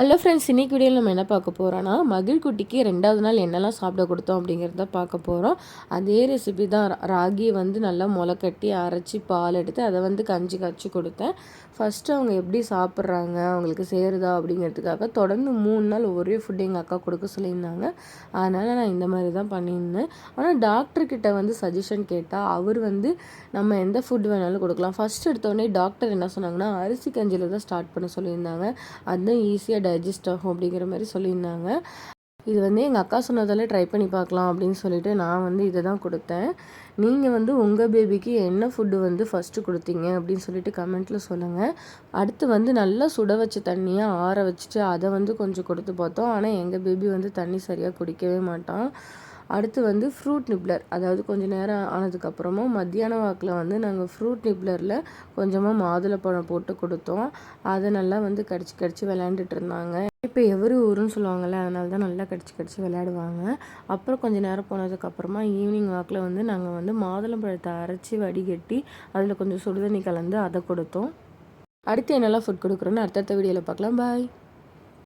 Hello friends, இன்னைக்கு வீடியோவில் நம்ம என்ன பார்க்க போகிறோன்னா, மகிழ்குட்டிக்கு 2வது நாள் என்னெல்லாம் சாப்பிட கொடுத்தோம் அப்படிங்கிறத பார்க்க போகிறோம். அதே ரெசிபி தான். ராகியை வந்து நல்லா முளைக்கட்டி அரைச்சி பால் எடுத்து அதை வந்து கஞ்சி காய்ச்சி கொடுத்தேன். ஃபஸ்ட்டு அவங்க எப்படி சாப்பிட்றாங்க, அவங்களுக்கு சேருதா அப்படிங்கிறதுக்காக தொடர்ந்து 3 நாள் ஒரே ஃபுட்டு எங்கள் அக்கா கொடுக்க சொல்லியிருந்தாங்க. அதனால் நான் இந்த மாதிரி தான் பண்ணியிருந்தேன். ஆனால் டாக்டர்கிட்ட வந்து சஜஷன் கேட்டால் அவர் வந்து நம்ம எந்த ஃபுட் வேணாலும் கொடுக்கலாம். ஃபஸ்ட் எடுத்தோடனே டாக்டர் என்ன சொன்னாங்கன்னா, அரிசி கஞ்சியில் தான் ஸ்டார்ட் பண்ண சொல்லியிருந்தாங்க. அதுதான் ஈஸியாக டைஜஸ்ட் ஆகும் அப்படிங்கிற மாதிரி சொல்லியிருந்தாங்க. இது வந்து எங்கள் அக்கா சொன்னதால் ட்ரை பண்ணி பார்க்கலாம் அப்படின்னு சொல்லிட்டு நான் வந்து இதை தான் கொடுத்தேன். நீங்கள் வந்து உங்கள் பேபிக்கு என்ன ஃபுட்டு வந்து ஃபஸ்ட்டு கொடுத்தீங்க அப்படின்னு சொல்லிட்டு கமெண்ட்டில் சொல்லுங்கள். அடுத்து வந்து நல்லா சுட வச்ச தண்ணியை ஆற வச்சுட்டு அதை வந்து கொஞ்சம் கொடுத்து பார்த்தோம். ஆனால் எங்கள் பேபி வந்து தண்ணி சரியாக குடிக்கவே மாட்டான். அடுத்து வந்து ஃப்ரூட் நிப்ளர், அதாவது கொஞ்சம் நேரம் ஆனதுக்கப்புறமா மத்தியான வாக்கில் வந்து நாங்கள் ஃப்ரூட் நிப்ளரில் கொஞ்சமாக மாதுளப்பழம் போட்டு கொடுத்தோம். அதை நல்லா வந்து கடிச்சு கடிச்சு விளையாண்டுட்டு இருந்தாங்க. இப்போ எவரு ஊருன்னு சொல்லுவாங்கள்ல, அதனால தான் நல்லா கடிச்சு கடிச்சு விளையாடுவாங்க. அப்புறம் கொஞ்சம் நேரம் போனதுக்கப்புறமா ஈவினிங் வாக்கில் வந்து நாங்கள் வந்து மாதுளம்பழத்தை அரைச்சி வடிகட்டி அதில் கொஞ்சம் சுடுதண்ணி கலந்து அதை கொடுத்தோம். அடுத்து என்னெல்லாம் ஃபுட் கொடுக்குறோன்னு அடுத்தடுத்த வீடியோவில் பார்க்கலாம். பாய்.